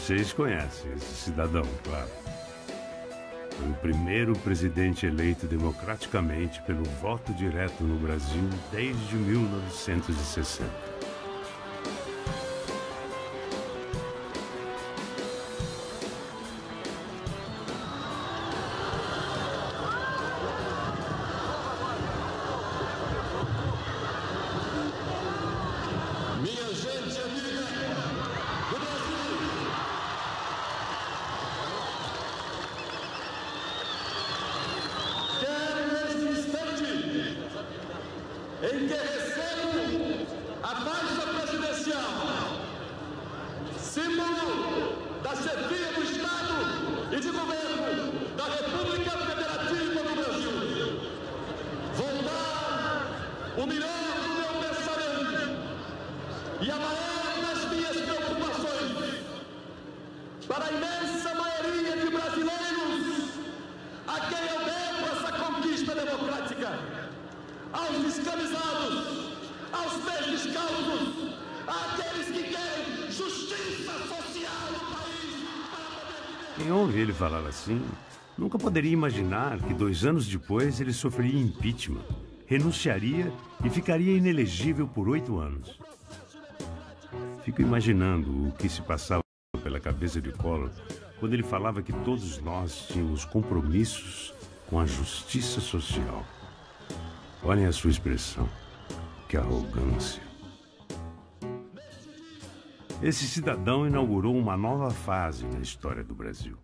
Vocês conhecem esse cidadão, claro. Foi o primeiro presidente eleito democraticamente pelo voto direto no Brasil desde 1960. Em que recebo a faixa presidencial, símbolo da chefia do Estado e de governo da República Federativa do Brasil. Vou dar o melhor do meu pensamento e a maior das minhas preocupações para a imensa maioria de brasileiros a quem eu devo essa conquista democrática. Aos descamisados, aos pés descalços, àqueles que querem justiça social no país para poder viver. Quem ouve ele falar assim, nunca poderia imaginar que 2 anos depois ele sofreria impeachment, renunciaria e ficaria inelegível por 8 anos. Fico imaginando o que se passava pela cabeça de Collor quando ele falava que todos nós tínhamos compromissos com a justiça social. Olhem a sua expressão. Que arrogância. Esse cidadão inaugurou uma nova fase na história do Brasil.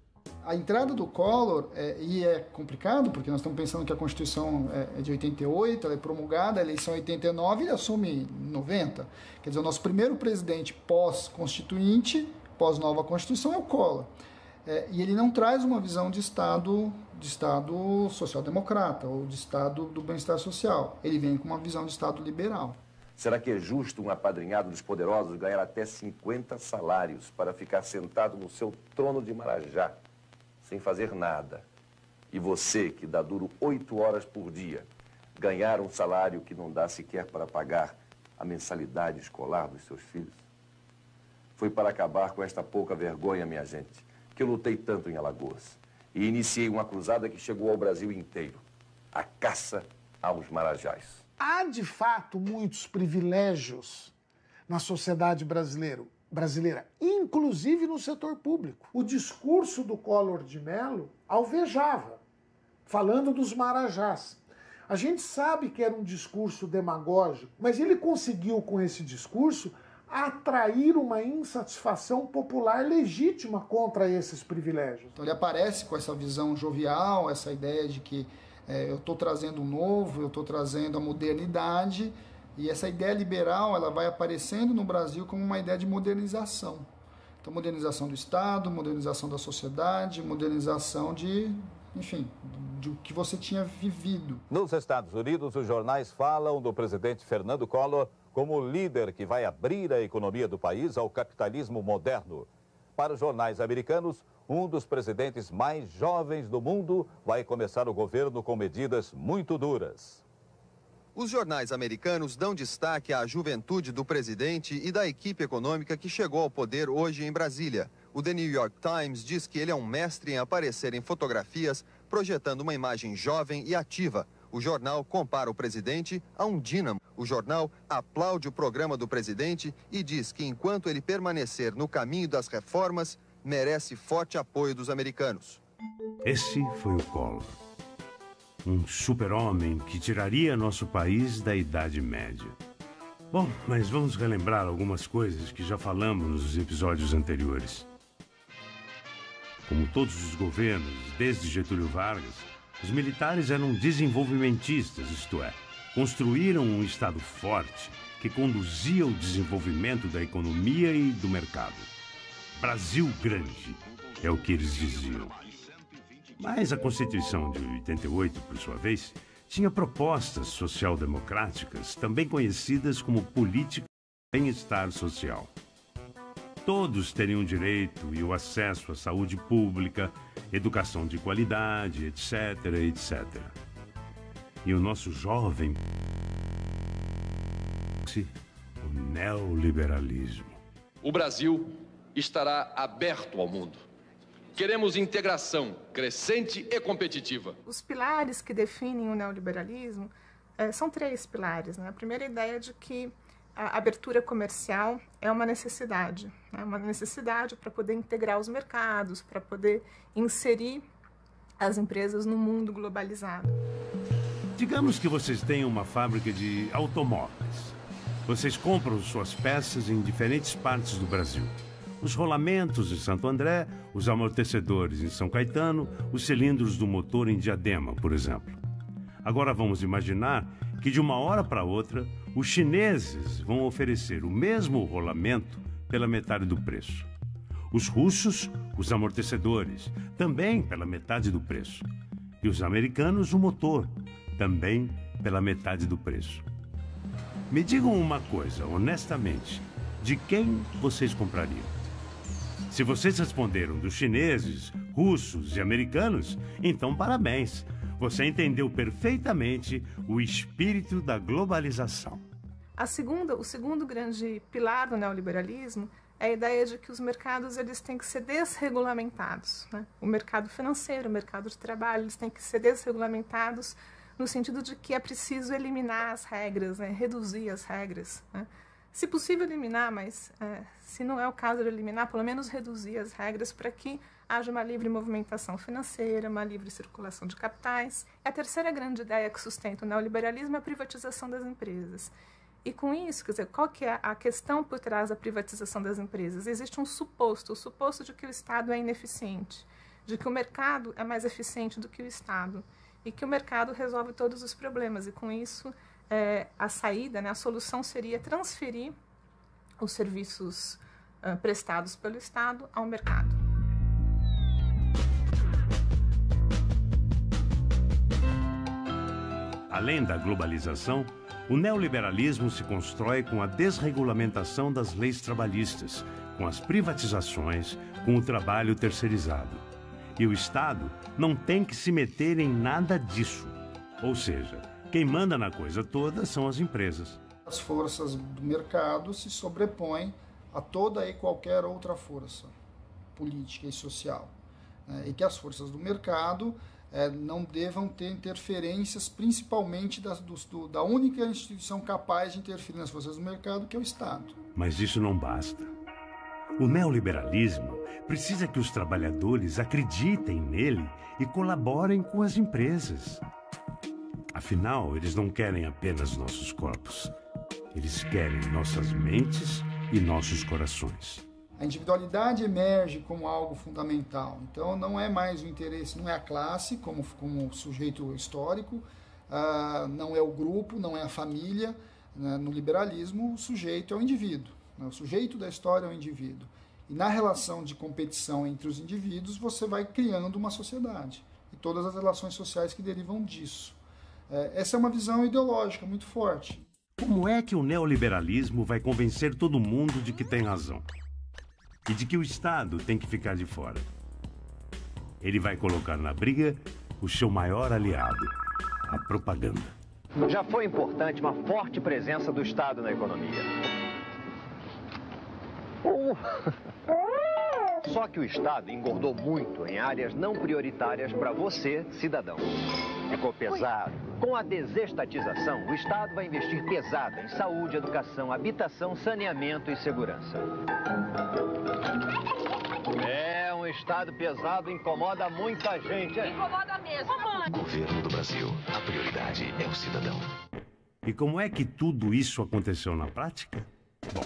A entrada do Collor, e é complicado, porque nós estamos pensando que a Constituição é de 88, ela é promulgada, a eleição é 89 e ele assume em 90. Quer dizer, o nosso primeiro presidente pós-constituinte, pós-nova Constituição, é o Collor. E ele não traz uma visão de Estado social-democrata ou de Estado do bem-estar social. Ele vem com uma visão de Estado liberal. Será que é justo um apadrinhado dos poderosos ganhar até 50 salários para ficar sentado no seu trono de Marajá, sem fazer nada? E você, que dá duro 8 horas por dia, ganhar um salário que não dá sequer para pagar a mensalidade escolar dos seus filhos? Foi para acabar com esta pouca vergonha, minha gente, que eu lutei tanto em Alagoas e iniciei uma cruzada que chegou ao Brasil inteiro, a caça aos marajás. Há, de fato, muitos privilégios na sociedade brasileira, inclusive no setor público. O discurso do Collor de Mello alvejava, falando dos marajás. A gente sabe que era um discurso demagógico, mas ele conseguiu, com esse discurso, atrair uma insatisfação popular legítima contra esses privilégios. Então ele aparece com essa visão jovial, essa ideia de que eu estou trazendo o novo, eu estou trazendo a modernidade, e essa ideia liberal ela vai aparecendo no Brasil como uma ideia de modernização. Então modernização do Estado, modernização da sociedade, modernização de o que você tinha vivido. Nos Estados Unidos, os jornais falam do presidente Fernando Collor como o líder que vai abrir a economia do país ao capitalismo moderno. Para os jornais americanos, um dos presidentes mais jovens do mundo vai começar o governo com medidas muito duras. Os jornais americanos dão destaque à juventude do presidente e da equipe econômica que chegou ao poder hoje em Brasília. O The New York Times diz que ele é um mestre em aparecer em fotografias, projetando uma imagem jovem e ativa. O jornal compara o presidente a um dínamo. O jornal aplaude o programa do presidente e diz que enquanto ele permanecer no caminho das reformas, merece forte apoio dos americanos. Esse foi o Collor. Um super-homem que tiraria nosso país da Idade Média. Bom, mas vamos relembrar algumas coisas que já falamos nos episódios anteriores. Como todos os governos, desde Getúlio Vargas, os militares eram desenvolvimentistas, isto é, construíram um Estado forte que conduzia o desenvolvimento da economia e do mercado. Brasil grande, é o que eles diziam. Mas a Constituição de 88, por sua vez, tinha propostas social-democráticas, também conhecidas como política de bem-estar social. Todos teriam direito e o acesso à saúde pública, educação de qualidade, etc, etc. E o nosso jovem... o neoliberalismo. O Brasil estará aberto ao mundo. Queremos integração crescente e competitiva. Os pilares que definem o neoliberalismo são 3 pilares, né? A primeira ideia é de que a abertura comercial é uma necessidade, né? Uma necessidade para poder integrar os mercados, para poder inserir as empresas no mundo globalizado. Digamos que vocês tenham uma fábrica de automóveis. Vocês compram suas peças em diferentes partes do Brasil. Os rolamentos em Santo André, os amortecedores em São Caetano, os cilindros do motor em Diadema, por exemplo. Agora vamos imaginar que de uma hora para outra, os chineses vão oferecer o mesmo rolamento pela metade do preço. Os russos, os amortecedores, também pela metade do preço. E os americanos, o motor, também pela metade do preço. Me digam uma coisa, honestamente, de quem vocês comprariam? Se vocês responderam dos chineses, russos e americanos, então parabéns. Você entendeu perfeitamente o espírito da globalização. O segundo grande pilar do neoliberalismo é a ideia de que os mercados eles têm que ser desregulamentados, né? O mercado financeiro, o mercado de trabalho, eles têm que ser desregulamentados no sentido de que é preciso eliminar as regras, né? Reduzir as regras, né? Se possível eliminar, mas se não é o caso de eliminar, pelo menos reduzir as regras para que haja uma livre movimentação financeira, uma livre circulação de capitais. A terceira grande ideia que sustenta o neoliberalismo é a privatização das empresas. E com isso, quer dizer, qual que é a questão por trás da privatização das empresas? Existe um suposto, o suposto de que o Estado é ineficiente, de que o mercado é mais eficiente do que o Estado e que o mercado resolve todos os problemas. E com isso, a saída, né, a solução seria transferir os serviços prestados pelo Estado ao mercado. Além da globalização, o neoliberalismo se constrói com a desregulamentação das leis trabalhistas, com as privatizações, com o trabalho terceirizado. E o Estado não tem que se meter em nada disso. Ou seja, quem manda na coisa toda são as empresas. As forças do mercado se sobrepõem a toda e qualquer outra força política e social. E que as forças do mercado não devam ter interferências, principalmente da única instituição capaz de interferir nas forças do mercado, que é o Estado. Mas isso não basta. O neoliberalismo precisa que os trabalhadores acreditem nele e colaborem com as empresas. Afinal, eles não querem apenas nossos corpos. Eles querem nossas mentes e nossos corações. A individualidade emerge como algo fundamental. Então, não é mais o interesse, não é a classe como sujeito histórico, não é o grupo, não é a família. No liberalismo, o sujeito é o indivíduo. O sujeito da história é o indivíduo. E na relação de competição entre os indivíduos, você vai criando uma sociedade. E todas as relações sociais que derivam disso. Essa é uma visão ideológica muito forte. Como é que o neoliberalismo vai convencer todo mundo de que tem razão? E de que o Estado tem que ficar de fora? Ele vai colocar na briga o seu maior aliado, a propaganda. Já foi importante uma forte presença do Estado na economia. Só que o Estado engordou muito em áreas não prioritárias para você, cidadão. Ficou pesado. Com a desestatização, o Estado vai investir pesado em saúde, educação, habitação, saneamento e segurança. Um Estado pesado incomoda muita gente. Incomoda mesmo. Governo do Brasil. A prioridade é o cidadão. E como é que tudo isso aconteceu na prática? Bom,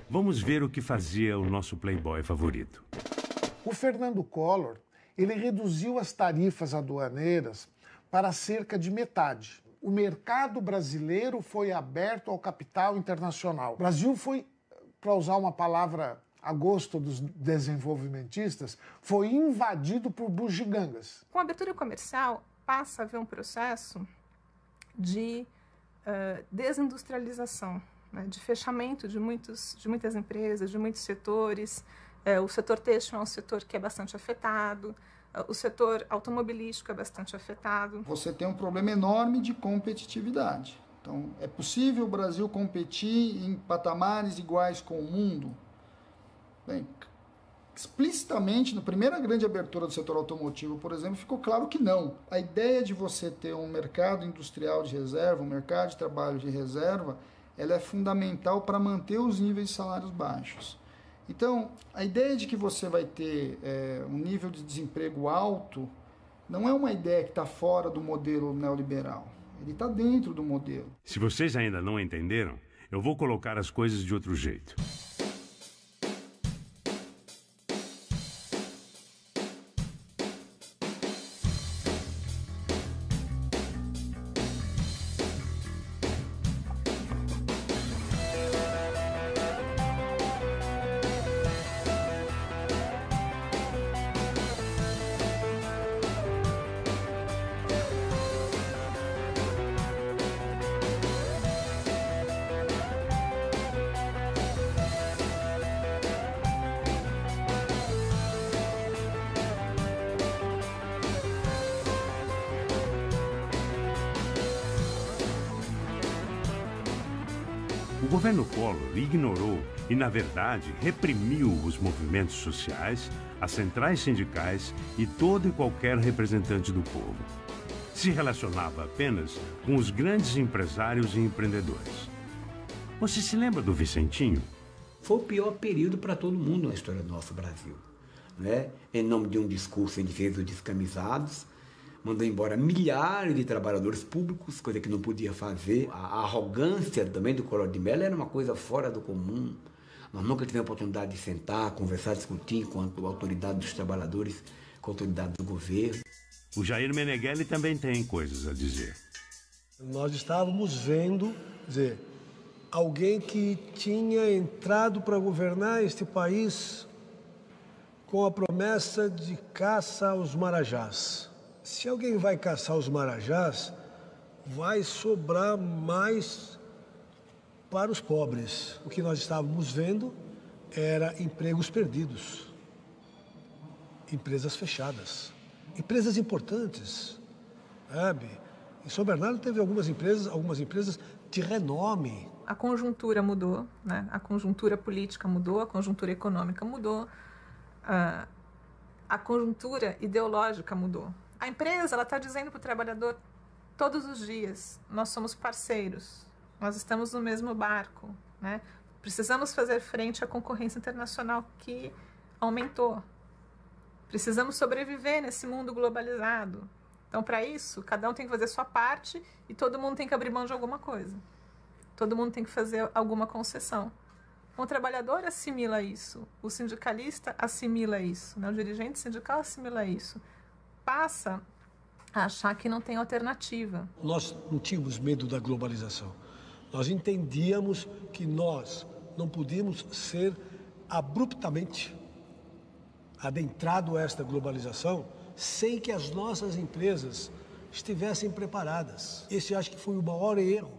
vamos ver o que fazia o nosso playboy favorito. O Fernando Collor, ele reduziu as tarifas aduaneiras para cerca de metade. O mercado brasileiro foi aberto ao capital internacional. O Brasil foi, para usar uma palavra a gosto dos desenvolvimentistas, foi invadido por bugigangas. Com a abertura comercial, passa a haver um processo de desindustrialização, né, de fechamento de muitas empresas, de muitos setores. O setor têxtil é um setor que é bastante afetado, o setor automobilístico é bastante afetado. Você tem um problema enorme de competitividade. Então, é possível o Brasil competir em patamares iguais com o mundo? Bem, explicitamente, na primeira grande abertura do setor automotivo, por exemplo, ficou claro que não. A ideia de você ter um mercado industrial de reserva, um mercado de trabalho de reserva, ela é fundamental para manter os níveis de salários baixos. Então, a ideia de que você vai ter um nível de desemprego alto não é uma ideia que está fora do modelo neoliberal. Ele está dentro do modelo. Se vocês ainda não entenderam, eu vou colocar as coisas de outro jeito. O governo Collor ignorou e, na verdade, reprimiu os movimentos sociais, as centrais sindicais e todo e qualquer representante do povo. Se relacionava apenas com os grandes empresários e empreendedores. Você se lembra do Vicentinho? Foi o pior período para todo mundo na história do nosso Brasil, né? Em nome de um discurso, ele fez os descamisados, mandou embora milhares de trabalhadores públicos, coisa que não podia fazer. A arrogância também do Collor de Mello era uma coisa fora do comum. Nós nunca tivemos a oportunidade de sentar, conversar, discutir com a autoridade dos trabalhadores, com a autoridade do governo. O Jair Meneghelli também tem coisas a dizer. Nós estávamos vendo, alguém que tinha entrado para governar este país com a promessa de caça aos marajás. Se alguém vai caçar os marajás, vai sobrar mais para os pobres. O que nós estávamos vendo era empregos perdidos, empresas fechadas, empresas importantes, sabe? Em São Bernardo teve algumas empresas de renome. A conjuntura mudou, né? A conjuntura política mudou, a conjuntura econômica mudou, a conjuntura ideológica mudou. A empresa está dizendo para o trabalhador todos os dias, nós somos parceiros, nós estamos no mesmo barco, né? Precisamos fazer frente à concorrência internacional que aumentou. Precisamos sobreviver nesse mundo globalizado. Então, para isso, cada um tem que fazer a sua parte e todo mundo tem que abrir mão de alguma coisa. Todo mundo tem que fazer alguma concessão. O trabalhador assimila isso, o sindicalista assimila isso, né? O dirigente sindical assimila isso. Passa a achar que não tem alternativa. Nós não tínhamos medo da globalização. Nós entendíamos que nós não podíamos ser abruptamente adentrado a esta globalização sem que as nossas empresas estivessem preparadas. Esse acho que foi o maior erro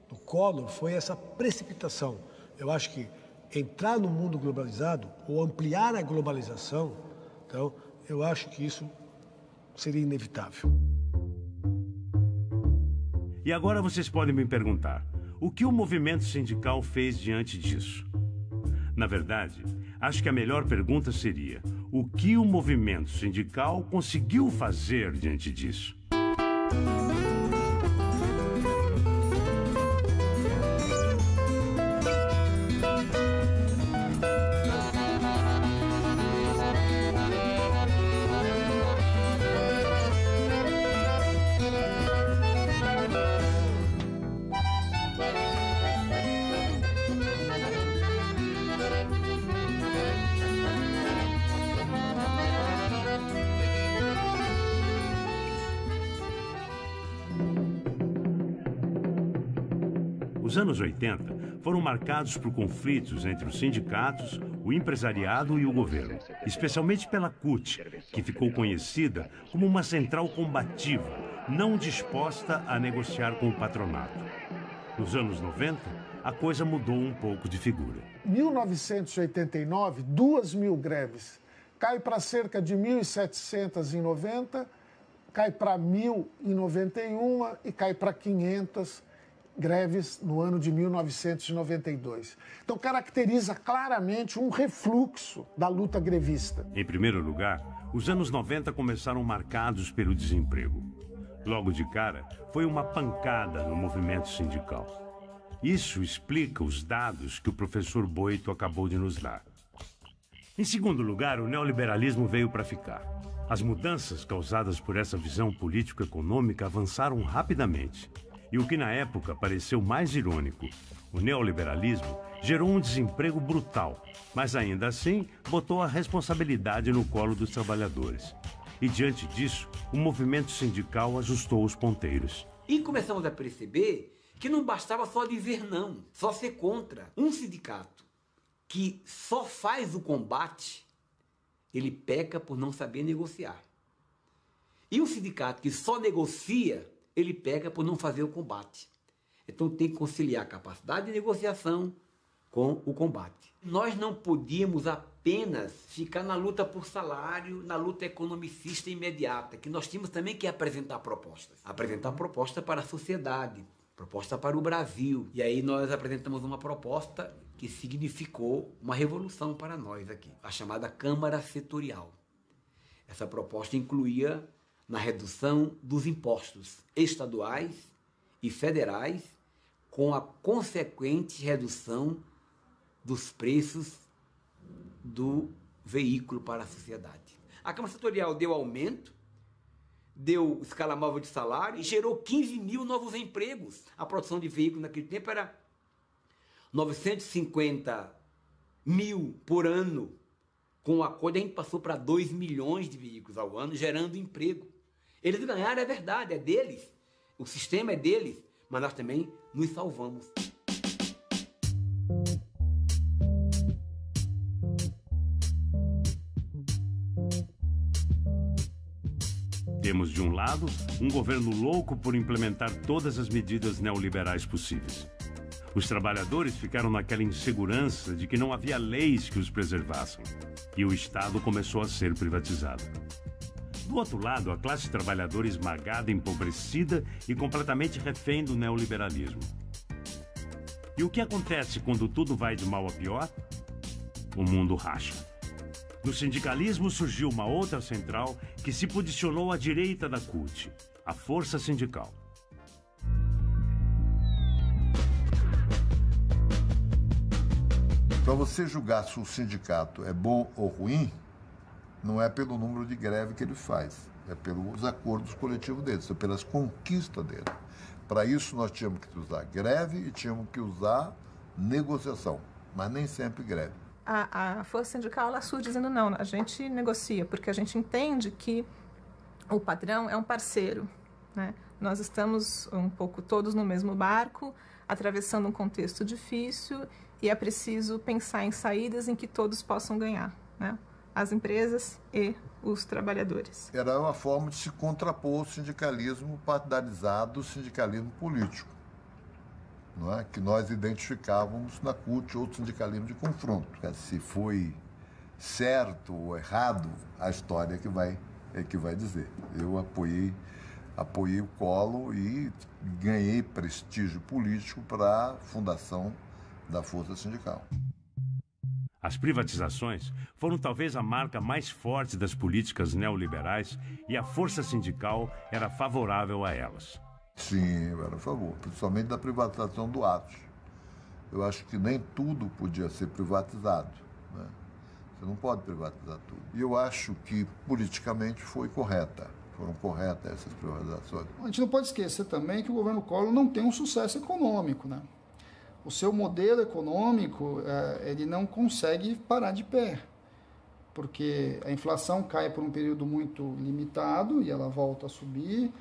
do Collor, foi essa precipitação. Eu acho que entrar no mundo globalizado ou ampliar a globalização, então eu acho que isso seria inevitável. E agora vocês podem me perguntar, o que o movimento sindical fez diante disso? Na verdade, acho que a melhor pergunta seria, o que o movimento sindical conseguiu fazer diante disso? Os anos 80 foram marcados por conflitos entre os sindicatos, o empresariado e o governo, especialmente pela CUT, que ficou conhecida como uma central combativa, não disposta a negociar com o patronato. Nos anos 90, a coisa mudou um pouco de figura. Em 1989, 2.000 greves. Cai para cerca de 1.700 em 90, cai para 1.000 em 91 e cai para 500 greves no ano de 1992. Então, caracteriza claramente um refluxo da luta grevista. Em primeiro lugar, os anos 90 começaram marcados pelo desemprego. Logo de cara, foi uma pancada no movimento sindical. Isso explica os dados que o professor Boito acabou de nos dar. Em segundo lugar, o neoliberalismo veio para ficar. As mudanças causadas por essa visão político-econômica avançaram rapidamente. E o que na época pareceu mais irônico, o neoliberalismo gerou um desemprego brutal, mas ainda assim botou a responsabilidade no colo dos trabalhadores. E diante disso, o movimento sindical ajustou os ponteiros. E começamos a perceber que não bastava só dizer não, só ser contra. Um sindicato que só faz o combate, ele peca por não saber negociar. E um sindicato que só negocia, ele pega por não fazer o combate. Então tem que conciliar a capacidade de negociação com o combate. Nós não podíamos apenas ficar na luta por salário, na luta economicista imediata, que nós tínhamos também que apresentar propostas. Apresentar proposta para a sociedade, proposta para o Brasil. E aí nós apresentamos uma proposta que significou uma revolução para nós aqui, a chamada Câmara Setorial. Essa proposta incluía na redução dos impostos estaduais e federais, com a consequente redução dos preços do veículo para a sociedade. A Câmara Setorial deu aumento, deu escala móvel de salário e gerou 15 mil novos empregos. A produção de veículos naquele tempo era 950 mil por ano. Com o acordo a gente passou para 2 milhões de veículos ao ano, gerando emprego. Eles ganharam, é verdade, é deles. O sistema é deles, mas nós também nos salvamos. Temos, de um lado, um governo louco por implementar todas as medidas neoliberais possíveis. Os trabalhadores ficaram naquela insegurança de que não havia leis que os preservassem. E o Estado começou a ser privatizado. Do outro lado, a classe trabalhadora esmagada, empobrecida e completamente refém do neoliberalismo. E o que acontece quando tudo vai de mal a pior? O mundo racha. No sindicalismo surgiu uma outra central que se posicionou à direita da CUT, a Força Sindical. Para você julgar se o sindicato é bom ou ruim, não é pelo número de greve que ele faz, é pelos acordos coletivos dele, é pelas conquistas dele. Para isso nós tínhamos que usar greve e tínhamos que usar negociação, mas nem sempre greve. A força sindical ela surge dizendo não, a gente negocia, porque a gente entende que o patrão é um parceiro, né? Nós estamos um pouco todos no mesmo barco, atravessando um contexto difícil e é preciso pensar em saídas em que todos possam ganhar, né? As empresas e os trabalhadores. Era uma forma de se contrapor ao sindicalismo partidarizado, o sindicalismo político, não é? Que nós identificávamos na CUT, outro sindicalismo de confronto. Se foi certo ou errado, a história é que vai dizer. Eu apoiei o Collor e ganhei prestígio político para a fundação da Força Sindical. As privatizações foram talvez a marca mais forte das políticas neoliberais e a Força Sindical era favorável a elas. Sim, eu era a favor, principalmente da privatização do Atos. Eu acho que nem tudo podia ser privatizado, né? Você não pode privatizar tudo. E eu acho que politicamente foram corretas essas privatizações. A gente não pode esquecer também que o governo Collor não tem um sucesso econômico, né? O seu modelo econômico, ele não consegue parar de pé, porque a inflação cai por um período muito limitado e ela volta a subir,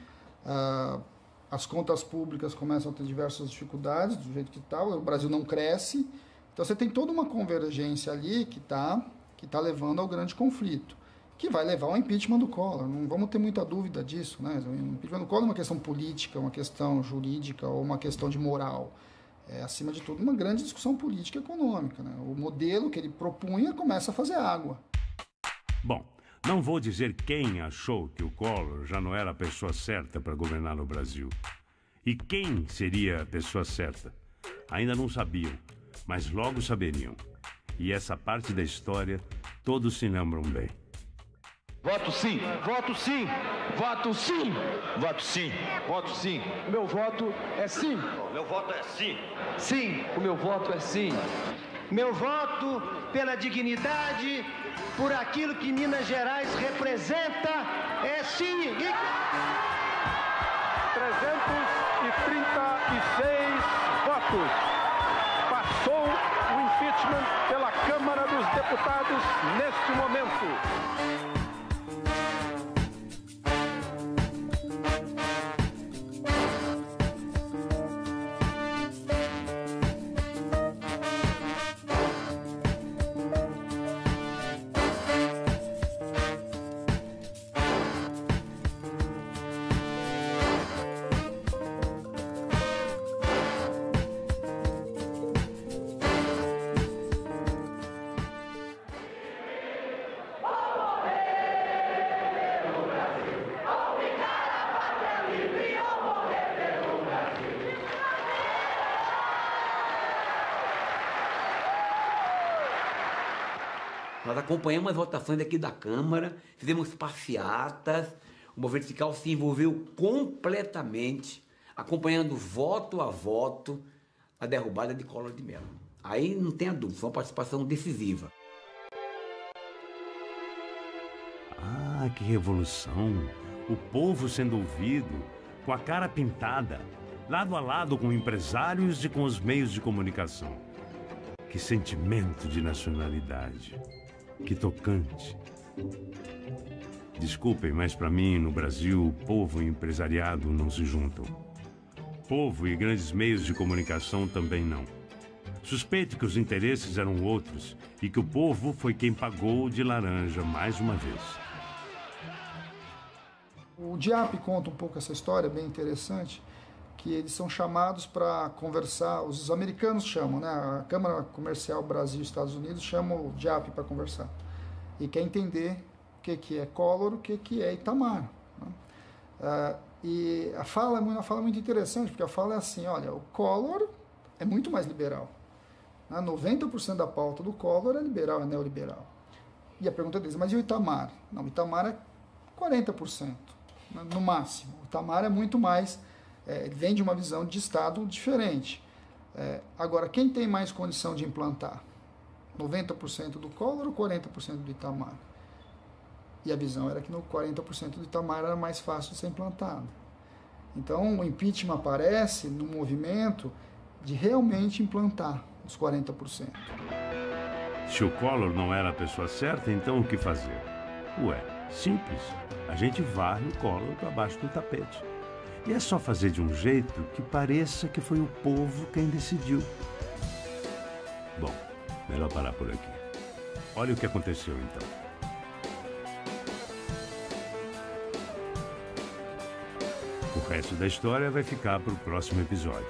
as contas públicas começam a ter diversas dificuldades, do jeito que está, o Brasil não cresce, então você tem toda uma convergência ali que tá levando ao grande conflito, que vai levar ao impeachment do Collor, não vamos ter muita dúvida disso, né? O impeachment do Collor é uma questão política, uma questão jurídica ou uma questão de moral. É, acima de tudo, uma grande discussão política e econômica, né? O modelo que ele propunha começa a fazer água. Bom, não vou dizer quem achou que o Collor já não era a pessoa certa para governar no Brasil. E quem seria a pessoa certa? Ainda não sabiam, mas logo saberiam. E essa parte da história todos se lembram bem. Voto sim, voto sim, voto sim, voto sim, voto sim. O meu voto é sim. O meu voto é sim. Sim, o meu voto é sim. Meu voto pela dignidade, por aquilo que Minas Gerais representa, é sim. 336 votos. Passou o impeachment pela Câmara dos Deputados neste momento. Nós acompanhamos as votações aqui da Câmara, fizemos passeatas, o movimento sindical se envolveu completamente, acompanhando voto a voto a derrubada de Collor de Mello. Aí não tem dúvida, foi uma participação decisiva. Ah, que revolução! O povo sendo ouvido, com a cara pintada, lado a lado com empresários e com os meios de comunicação. Que sentimento de nacionalidade! Que tocante! Desculpem, mas para mim, no Brasil, povo e empresariado não se juntam. Povo e grandes meios de comunicação também não. Suspeito que os interesses eram outros e que o povo foi quem pagou de laranja mais uma vez. O Diap conta um pouco essa história, bem interessante, que eles são chamados para conversar, os americanos chamam, né? A Câmara Comercial Brasil e Estados Unidos chama o Diap para conversar. E quer entender o que é Collor, o que é Itamar. Né? E a fala é muito interessante, porque a fala é assim, olha, o Collor é muito mais liberal. Né? 90% da pauta do Collor é liberal, é neoliberal. E a pergunta deles, mas e o Itamar? Não, o Itamar é 40%, né? No máximo. O Itamar é muito mais... ele vem de uma visão de Estado diferente. Agora, quem tem mais condição de implantar? 90% do Collor ou 40% do Itamar? E a visão era que no 40% do Itamar era mais fácil de ser implantado. Então, o impeachment aparece no movimento de realmente implantar os 40%. Se o Collor não era a pessoa certa, então o que fazer? Ué, simples. A gente varre o Collor para baixo do tapete. E é só fazer de um jeito que pareça que foi o povo quem decidiu. Bom, melhor parar por aqui. Olha o que aconteceu então. O resto da história vai ficar para o próximo episódio.